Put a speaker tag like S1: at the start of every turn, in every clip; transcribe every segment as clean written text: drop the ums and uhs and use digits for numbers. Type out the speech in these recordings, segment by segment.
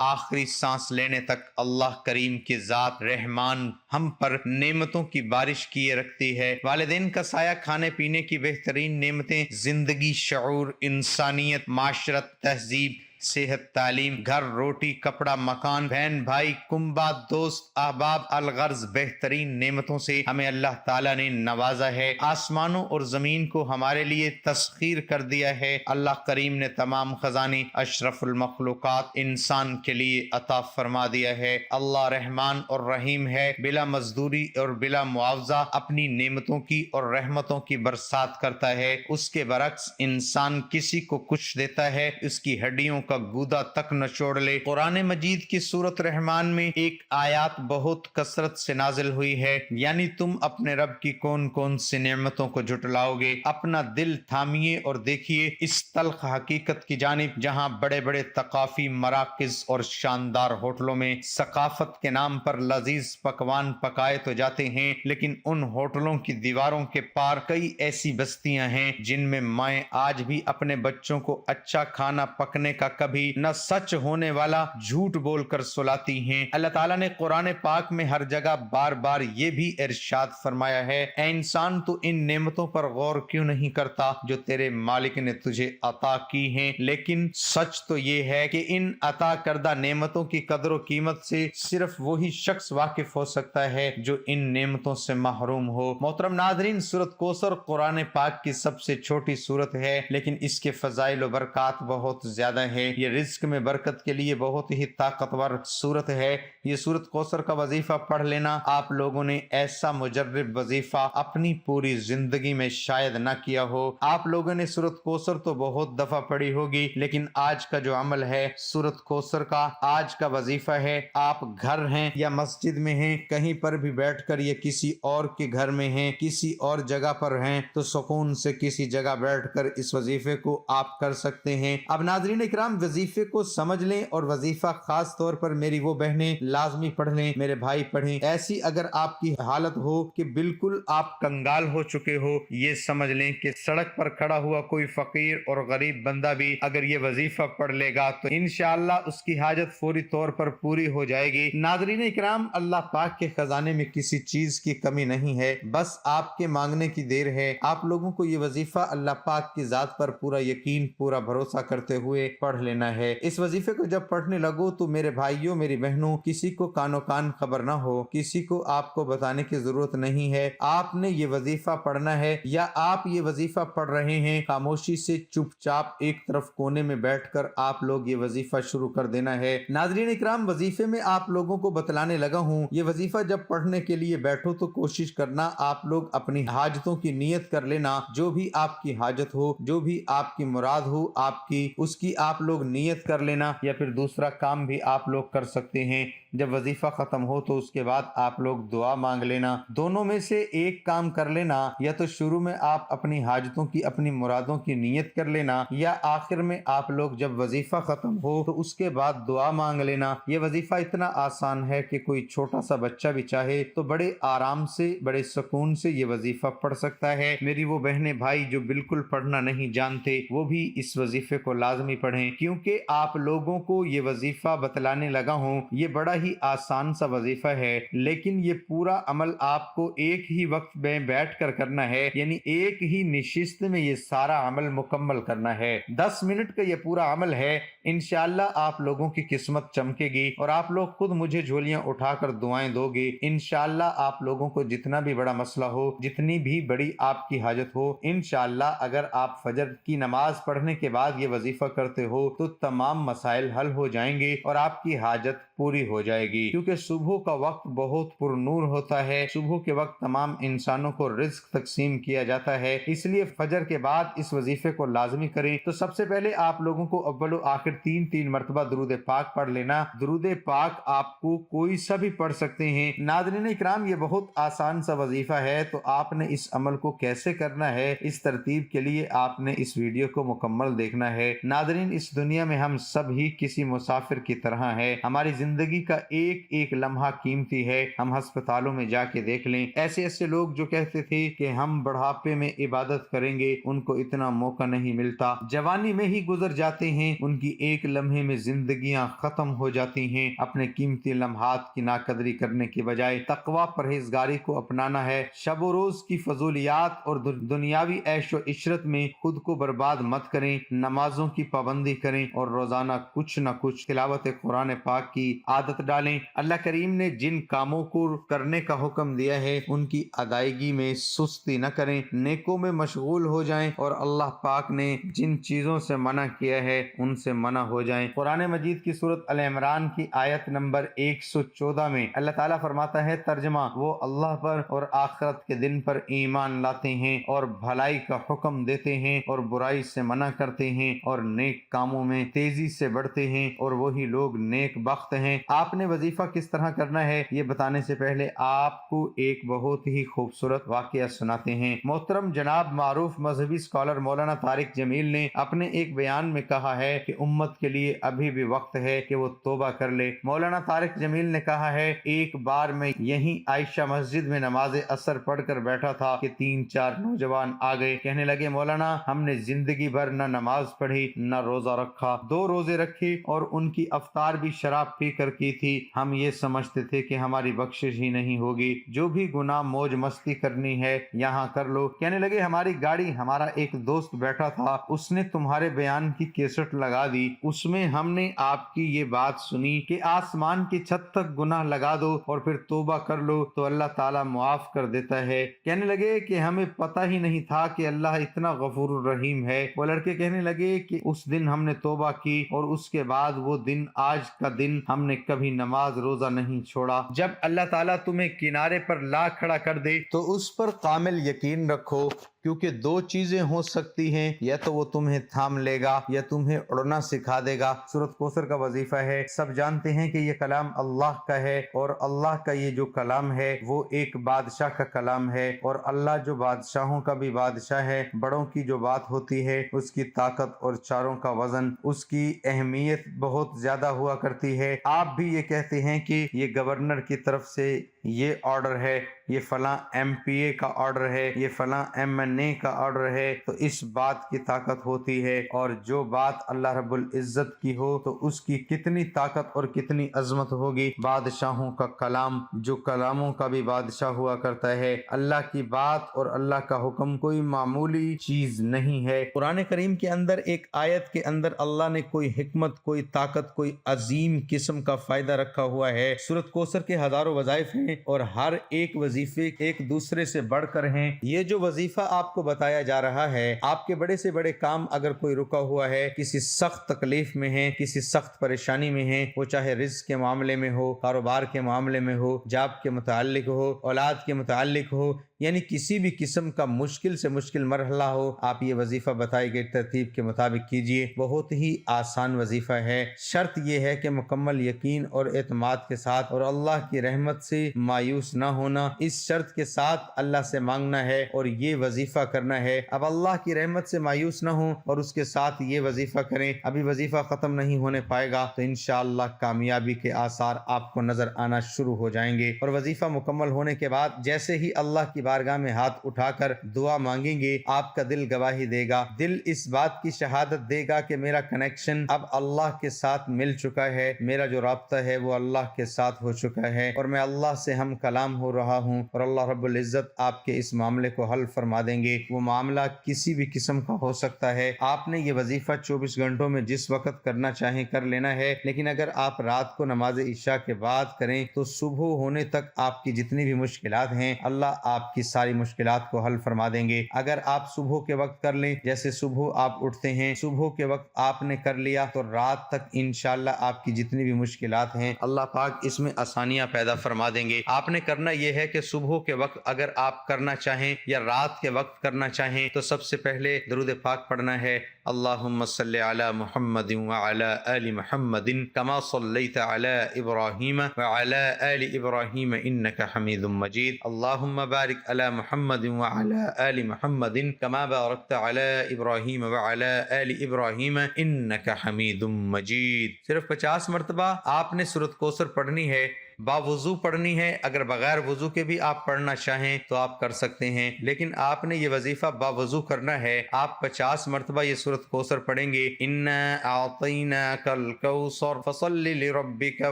S1: آخری سانس لینے تک اللہ کریم کی ذات رحمان ہم پر نعمتوں کی بارش کیے رکھتی ہے۔ والدین کا سایہ، کھانے پینے کی بہترین نعمتیں، زندگی، شعور، انسانیت، معاشرت، تہذیب، صحت، تعلیم، گھر، روٹی، کپڑا، مکان، بہن بھائی، کنبہ، دوست، احباب، الغرض بہترین نعمتوں سے ہمیں اللہ تعالیٰ نے نوازا ہے۔ آسمانوں اور زمین کو ہمارے لیے تسخیر کر دیا ہے۔ اللہ کریم نے تمام خزانے اشرف المخلوقات انسان کے لیے عطا فرما دیا ہے۔ اللہ رحمان اور رحیم ہے، بلا مزدوری اور بلا معاوضہ اپنی نعمتوں کی اور رحمتوں کی برسات کرتا ہے۔ اس کے برعکس انسان کسی کو کچھ دیتا ہے، اس کی ہڈیوں کا گودا تک نہ چھوڑ لے۔ قرآن مجید کی سورۃ رحمان میں ایک آیات بہت کثرت سے نازل ہوئی ہے، یعنی تم اپنے رب کی کون کون سی نعمتوں کو جھٹلاؤ گے۔ اپنا دل تھامیے اور دیکھیے اس تلخ حقیقت کی جانب، جہاں بڑے بڑے ثقافتی مراکز اور شاندار ہوٹلوں میں ثقافت کے نام پر لذیذ پکوان پکائے تو جاتے ہیں، لیکن ان ہوٹلوں کی دیواروں کے پار کئی ایسی بستیاں ہیں جن میں مائیں آج بھی اپنے بچوں کو اچھا کھانا پکنے کا کبھی نہ سچ ہونے والا جھوٹ بول کر سلاتی ہیں۔ اللہ تعالیٰ نے قرآن پاک میں ہر جگہ بار بار یہ بھی ارشاد فرمایا ہے، اے انسان تو ان نعمتوں پر غور کیوں نہیں کرتا جو تیرے مالک نے تجھے عطا کی ہیں؟ لیکن سچ تو یہ ہے کہ ان عطا کردہ نعمتوں کی قدر و قیمت سے صرف وہی شخص واقف ہو سکتا ہے جو ان نعمتوں سے محروم ہو۔ محترم ناظرین، سورۃ کوثر قرآن پاک کی سب سے چھوٹی سورت ہے، لیکن اس کے فضائل و برکات بہت زیادہ ہے۔ یہ رزق میں برکت کے لیے بہت ہی طاقتور سورت ہے۔ یہ سورۃ کوثر کا وظیفہ پڑھ لینا آپ لوگوں نے ایسا مجرب وظیفہ اپنی پوری زندگی میں شاید نہ کیا ہو۔ آپ لوگوں نے سورۃ کوثر تو بہت دفعہ پڑھی ہوگی، لیکن آج کا جو عمل ہے سورۃ کوثر کا، آج کا وظیفہ ہے، آپ گھر ہیں یا مسجد میں ہیں، کہیں پر بھی بیٹھ کر یا کسی اور کے گھر میں ہیں، کسی اور جگہ پر ہیں، تو سکون سے کسی جگہ بیٹھ کر اس وظیفے کو آپ کر سکتے ہیں۔ اب ناظرین اکرام، وظیفے کو سمجھ لیں، اور وظیفہ خاص طور پر میری وہ بہنیں لازمی پڑھ لیں، میرے بھائی پڑھیں۔ ایسی اگر آپ کی حالت ہو کہ بالکل آپ کنگال ہو چکے ہو، یہ سمجھ لیں کہ سڑک پر کھڑا ہوا کوئی فقیر اور غریب بندہ بھی اگر یہ وظیفہ پڑھ لے گا تو انشاءاللہ اس کی حاجت فوری طور پر پوری ہو جائے گی۔ ناظرین اکرام، اللہ پاک کے خزانے میں کسی چیز کی کمی نہیں ہے، بس آپ کے مانگنے کی دیر ہے۔ آپ لوگوں کو یہ وظیفہ اللہ پاک کی ذات پر پورا یقین، پورا بھروسہ کرتے ہوئے پڑھ لینا ہے۔ اس وظیفے کو جب پڑھنے لگو تو میرے بھائیوں، میری بہنوں، کسی کو کانو کان خبر نہ ہو، کسی کو آپ کو بتانے کی ضرورت نہیں ہے۔ آپ نے یہ وظیفہ پڑھنا ہے، یا آپ یہ وظیفہ پڑھ رہے ہیں، خاموشی سے چپ چاپ ایک طرف کونے میں بیٹھ کر آپ لوگ یہ وظیفہ شروع کر دینا ہے۔ ناظرین اکرام، وظیفے میں آپ لوگوں کو بتلانے لگا ہوں، یہ وظیفہ جب پڑھنے کے لیے بیٹھو تو کوشش کرنا آپ لوگ اپنی حاجتوں کی نیت کر لینا، جو بھی آپ کی حاجت ہو، جو بھی آپ کی مراد ہو آپ کی، اس کی آپ لوگ نیت کر لینا، یا پھر دوسرا کام بھی آپ لوگ کر سکتے ہیں۔ جب وظیفہ ختم ہو تو اس کے بعد آپ لوگ دعا مانگ لینا، دونوں میں سے ایک کام کر لینا، یا تو شروع میں آپ اپنی حاجتوں کی، اپنی مرادوں کی نیت کر لینا، یا آخر میں آپ لوگ جب وظیفہ ختم ہو تو اس کے بعد دعا مانگ لینا۔ یہ وظیفہ اتنا آسان ہے کہ کوئی چھوٹا سا بچہ بھی چاہے تو بڑے آرام سے، بڑے سکون سے یہ وظیفہ پڑھ سکتا ہے۔ میری وہ بہنیں بھائی جو بالکل پڑھنا نہیں جانتے، وہ بھی اس وظیفے کو لازمی پڑھیں، کیونکہ آپ لوگوں کو یہ وظیفہ بتلانے لگا ہوں، یہ بڑا ہی آسان سا وظیفہ ہے، لیکن یہ پورا عمل آپ کو ایک ہی وقت میں بیٹھ کر کرنا ہے، یعنی ایک ہی نشست میں یہ سارا عمل مکمل کرنا ہے۔ 10 منٹ کا یہ پورا عمل ہے، انشاءاللہ آپ لوگوں کی قسمت چمکے گی اور آپ لوگ خود مجھے جھولیاں اٹھا کر دعائیں دو گے۔ انشاءاللہ آپ لوگوں کو جتنا بھی بڑا مسئلہ ہو، جتنی بھی بڑی آپ کی حاجت ہو، انشاءاللہ اگر آپ فجر کی نماز پڑھنے کے بعد یہ وظیفہ کرتے ہو تو تمام مسائل حل ہو جائیں گے اور آپ کی حاجت پوری ہو جائے گی، کیونکہ صبح کا وقت بہت پر نور ہوتا ہے۔ صبح کے وقت تمام انسانوں کو رزق تقسیم کیا جاتا ہے، اس لیے فجر کے بعد اس وظیفے کو لازمی کریں۔ تو سب سے پہلے آپ لوگوں کو اول و آخر 3 مرتبہ درود پاک پڑھ لینا۔ درود پاک آپ کو کوئی سا بھی پڑھ سکتے ہیں۔ ناظرین اکرام، یہ بہت آسان سا وظیفہ ہے، تو آپ نے اس عمل کو کیسے کرنا ہے، اس ترتیب کے لیے آپ نے اس ویڈیو کو مکمل دیکھنا ہے۔ ناظرین، اس دنیا میں ہم سب ہی کسی مسافر کی طرح ہیں، ہماری زندگی کا ایک ایک لمحہ قیمتی ہے۔ ہم ہسپتالوں میں جا کے دیکھ لیں، ایسے ایسے لوگ جو کہتے تھے کہ ہم بڑھاپے میں عبادت کریں گے، ان کو اتنا موقع نہیں ملتا، جوانی میں ہی گزر جاتے ہیں، ان کی ایک لمحے میں زندگیاں ختم ہو جاتی ہیں۔ اپنے قیمتی لمحات کی ناقدری کرنے کی بجائے تقوی پرہیزگاری کو اپنانا ہے۔ شب و روز کی فضولیات اور دنیاوی عیش و عشرت میں خود کو برباد مت کریں، نمازوں کی پابندی کریں اور روزانہ کچھ نہ کچھ تلاوت قرآن پاک کی عادت ڈالیں۔ اللہ کریم نے جن کاموں کو کرنے کا حکم دیا ہے ان کی ادائیگی میں سستی نہ کریں، نیکوں میں مشغول ہو جائیں، اور اللہ پاک نے جن چیزوں سے منع کیا ہے ان سے منع ہو جائیں۔ قرآن مجید کی سورۃ ال عمران کی آیت نمبر 114 میں اللہ تعالیٰ فرماتا ہے، ترجمہ: وہ اللہ پر اور آخرت کے دن پر ایمان لاتے ہیں اور بھلائی کا حکم دیتے ہیں اور برائی سے منع کرتے ہیں اور نیک کاموں میں تیزی سے بڑھتے ہیں، اور وہی لوگ نیک بخت ہیں۔ آپ نے وظیفہ کس طرح کرنا ہے یہ بتانے سے پہلے آپ کو ایک بہت ہی خوبصورت واقعہ سناتے ہیں۔ محترم جناب معروف مذہبی اسکالر مولانا طارق جمیل نے اپنے ایک بیان میں کہا ہے کہ امت کے لیے ابھی بھی وقت ہے کہ وہ توبہ کر لے۔ مولانا طارق جمیل نے کہا ہے، ایک بار میں یہیں عائشہ مسجد میں نماز عصر پڑھ کر بیٹھا تھا کہ 3-4 نوجوان آ گئے، کہنے لگے، مولانا ہم نے زندگی بھر نہ نماز پڑھی نہ روزہ رکھا، 2 روزے رکھے اور ان کی افطار بھی شراب پی کر کی تھی، ہم یہ سمجھتے تھے کہ ہماری بخشش ہی نہیں ہوگی، جو بھی گناہ موج مستی کرنی ہے یہاں کر لو۔ کہنے لگے، ہماری گاڑی ہمارا ایک دوست بیٹھا تھا، اس نے تمہارے بیان کی کیسٹ لگا دی، اس میں ہم نے آپ کی یہ بات سنی کہ آسمان کی چھت تک گناہ لگا دو اور پھر توبہ کر لو تو اللہ تعالیٰ معاف کر دیتا ہے۔ کہنے لگے کہ ہمیں پتہ ہی نہیں تھا کہ اللہ اتنا غفور الرحیم ہے۔ وہ لڑکے کہنے لگے کہ اس دن ہم نے توبہ کی اور اس کے بعد وہ دن آج کا دن ہم نے کبھی نماز روزہ نہیں چھوڑا۔ جب اللہ تعالیٰ تمہیں کنارے پر لا کھڑا کر دے تو اس پر کامل یقین رکھو، کیونکہ 2 چیزیں ہو سکتی ہیں، یا تو وہ تمہیں تھام لے گا یا تمہیں اڑنا سکھا دے گا۔ سورۃ کوثر کا وظیفہ ہے، سب جانتے ہیں کہ یہ کلام اللہ کا ہے، اور اللہ کا یہ جو کلام ہے وہ ایک بادشاہ کا کلام ہے، اور اللہ جو بادشاہوں کا بھی بادشاہ ہے، بڑوں کی جو بات ہوتی ہے اس کی طاقت اور چاروں کا وزن، اس کی اہمیت بہت زیادہ ہوا کرتی ہے۔ آپ بھی یہ کہتے ہیں کہ یہ گورنر کی طرف سے یہ آرڈر ہے، یہ فلاں ایم پی اے کا آرڈر ہے، یہ فلاں ایم این اے کا آرڈر ہے، تو اس بات کی طاقت ہوتی ہے، اور جو بات اللہ رب العزت کی ہو تو اس کی کتنی طاقت اور کتنی عظمت ہوگی۔ بادشاہوں کا کلام جو کلاموں کا بھی بادشاہ ہوا کرتا ہے، اللہ کی بات اور اللہ کا حکم کوئی معمولی چیز نہیں ہے۔ قرآن کریم کے اندر ایک آیت کے اندر اللہ نے کوئی حکمت، کوئی طاقت، کوئی عظیم قسم کا فائدہ رکھا ہوا ہے۔ سورۃ کوثر کے ہزاروں وظائف ہیں اور ہر ایک وظیفے ایک دوسرے سے بڑھ کر ہیں۔ یہ جو وظیفہ آپ کو بتایا جا رہا ہے، آپ کے بڑے سے بڑے کام اگر کوئی رکا ہوا ہے، کسی سخت تکلیف میں ہے، کسی سخت پریشانی میں ہے، وہ چاہے رزق کے معاملے میں ہو، کاروبار کے معاملے میں ہو، جاب کے متعلق ہو، اولاد کے متعلق ہو، یعنی کسی بھی قسم کا مشکل سے مشکل مرحلہ ہو، آپ یہ وظیفہ بتائی گئی ترتیب کے مطابق کیجئے۔ بہت ہی آسان وظیفہ ہے، شرط یہ ہے کہ مکمل یقین اور اعتماد کے ساتھ اور اللہ کی رحمت سے مایوس نہ ہونا، اس شرط کے ساتھ اللہ سے مانگنا ہے اور یہ وظیفہ کرنا ہے۔ اب اللہ کی رحمت سے مایوس نہ ہوں اور اس کے ساتھ یہ وظیفہ کریں، ابھی وظیفہ ختم نہیں ہونے پائے گا تو انشاءاللہ کامیابی کے آثار آپ کو نظر آنا شروع ہو جائیں گے۔ اور وظیفہ مکمل ہونے کے بعد جیسے ہی اللہ کی بارگاہ میں ہاتھ اٹھا کر دعا مانگیں گے، آپ کا دل گواہی دے گا، دل اس بات کی شہادت دے گا کہ میرا کنیکشن اب اللہ کے ساتھ مل چکا ہے، میرا جو رابطہ ہے وہ اللہ کے ساتھ ہو چکا ہے اور میں اللہ سے ہم کلام ہو رہا ہوں، اور اللہ رب العزت آپ کے اس معاملے کو حل فرما دیں گے۔ وہ معاملہ کسی بھی قسم کا ہو سکتا ہے، آپ نے یہ وظیفہ 24 گھنٹوں میں جس وقت کرنا چاہیں کر لینا ہے، لیکن اگر آپ رات کو نماز عشاء کے بعد کریں تو صبح ہونے تک آپ کی جتنی بھی مشکلات ہیں اللہ آپ کی ساری مشکلات کو حل فرما دیں گے۔ اگر آپ صبح کے وقت کر لیں، جیسے صبح آپ اٹھتے ہیں، صبح کے وقت آپ نے کر لیا تو رات تک انشاءاللہ آپ کی جتنی بھی مشکلات ہیں اللہ پاک اس میں آسانیاں پیدا فرما دیں گے۔ آپ نے کرنا یہ ہے کہ کہ صبح کے وقت اگر آپ کرنا چاہیں یا رات کے وقت کرنا چاہیں تو سب سے پہلے درود پاک پڑھنا ہے، اللہم صلی علی محمد وعلی آل محمد کما صلیت علی ابراہیم وعلی آل ابراہیم انک حمید مجید، اللہم بارک علی محمد وعلی آل محمد کما بارکت علی ابراہیم وعلی آل ابراہیم انک حمید مجید۔ صرف 50 مرتبہ آپ نے سورۃ کوثر پڑھنی ہے، باوضو پڑھنی ہے، اگر بغیر وضو کے بھی آپ پڑھنا چاہیں تو آپ کر سکتے ہیں، لیکن آپ نے یہ وظیفہ باوضو کرنا ہے۔ آپ 50 مرتبہ یہ سورۃ کوثر پڑھیں گے، انا اعطیناک الکوثر فصل لربک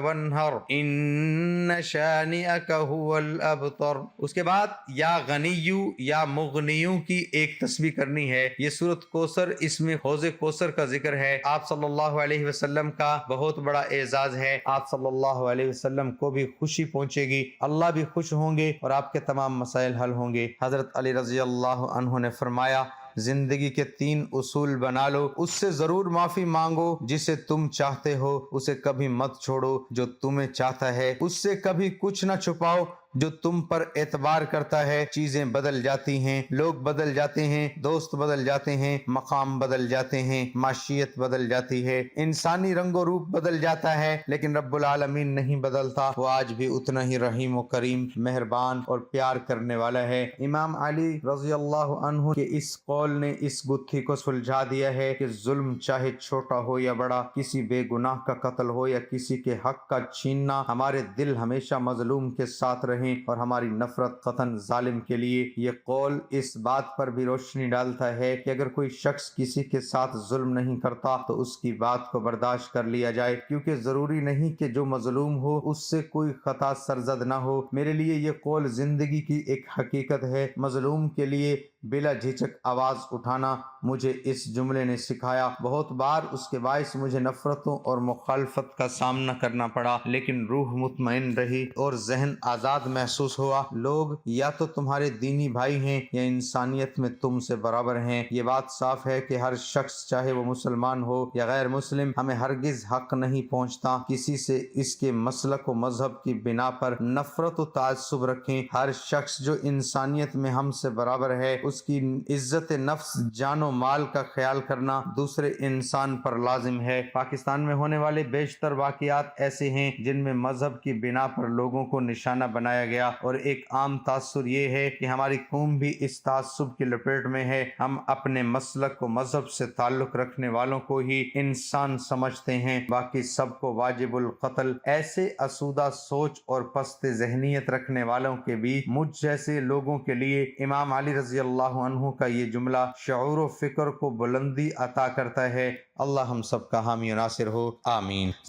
S1: وانحر ان شانئک هو الابتر۔ اس کے بعد یا غنیو یا مغنیو کی ایک تسبیح کرنی ہے۔ یہ سورۃ کوثر، اس میں حوض کوثر کا ذکر ہے، آپ صلی اللہ علیہ وسلم کا بہت بڑا اعزاز ہے، آپ صلی اللہ علیہ وسلم کو بھی خوشی پہنچے گی، اللہ بھی خوش ہوں گے اور آپ کے تمام مسائل حل ہوں گے۔ حضرت علی رضی اللہ عنہ نے فرمایا، زندگی کے 3 اصول بنا لو، اس سے ضرور معافی مانگو، جسے تم چاہتے ہو اسے کبھی مت چھوڑو، جو تمہیں چاہتا ہے اس سے کبھی کچھ نہ چھپاؤ، جو تم پر اعتبار کرتا ہے۔ چیزیں بدل جاتی ہیں، لوگ بدل جاتے ہیں، دوست بدل جاتے ہیں، مقام بدل جاتے ہیں، معیشت بدل جاتی ہے، انسانی رنگ و روپ بدل جاتا ہے، لیکن رب العالمین نہیں بدلتا، وہ آج بھی اتنا ہی رحیم و کریم، مہربان اور پیار کرنے والا ہے۔ امام علی رضی اللہ عنہ کے اس قول نے اس گتھی کو سلجھا دیا ہے کہ ظلم چاہے چھوٹا ہو یا بڑا، کسی بے گناہ کا قتل ہو یا کسی کے حق کا چھیننا، ہمارے دل ہمیشہ مظلوم کے ساتھ رہیں اور ہماری نفرت قطعاً ظالم کے لیے۔ یہ قول اس بات پر بھی روشنی ڈالتا ہے کہ اگر کوئی شخص کسی کے ساتھ ظلم نہیں کرتا تو اس کی بات کو برداشت کر لیا جائے، کیونکہ ضروری نہیں کہ جو مظلوم ہو اس سے کوئی خطا سرزد نہ ہو۔ میرے لیے یہ قول زندگی کی ایک حقیقت ہے۔ مظلوم کے لیے بلا جھجک آواز اٹھانا مجھے اس جملے نے سکھایا۔ بہت بار اس کے باعث مجھے نفرتوں اور مخالفت کا سامنا کرنا پڑا، لیکن روح مطمئن رہی اور ذہن آزاد محسوس ہوا۔ لوگ یا تو تمہارے دینی بھائی ہیں یا انسانیت میں تم سے برابر ہیں۔ یہ بات صاف ہے کہ ہر شخص، چاہے وہ مسلمان ہو یا غیر مسلم، ہمیں ہرگز حق نہیں پہنچتا کسی سے اس کے مسلک و مذہب کی بنا پر نفرت و تعصب رکھیں۔ ہر شخص جو انسانیت میں ہم سے برابر ہے، اس کی عزت نفس، جان و مال کا خیال کرنا دوسرے انسان پر لازم ہے۔ پاکستان میں ہونے والے بیشتر واقعات ایسے ہیں جن میں مذہب کی بنا پر لوگوں کو نشانہ بنایا گیا، اور ایک عام تاثر یہ ہے کہ ہماری قوم بھی اس تعصب کی لپیٹ میں ہے۔ ہم اپنے مسلک و مذہب سے تعلق رکھنے والوں کو ہی انسان سمجھتے ہیں، باقی سب کو واجب القتل۔ ایسے اسودہ سوچ اور پست ذہنیت رکھنے والوں کے بھی مجھ جیسے لوگوں کے لیے امام علی رضی اللہ عنہ کا یہ جملہ شعور و فکر کو بلندی عطا کرتا ہے۔ اللہ ہم سب کا حامی و ناصر ہو، آمین۔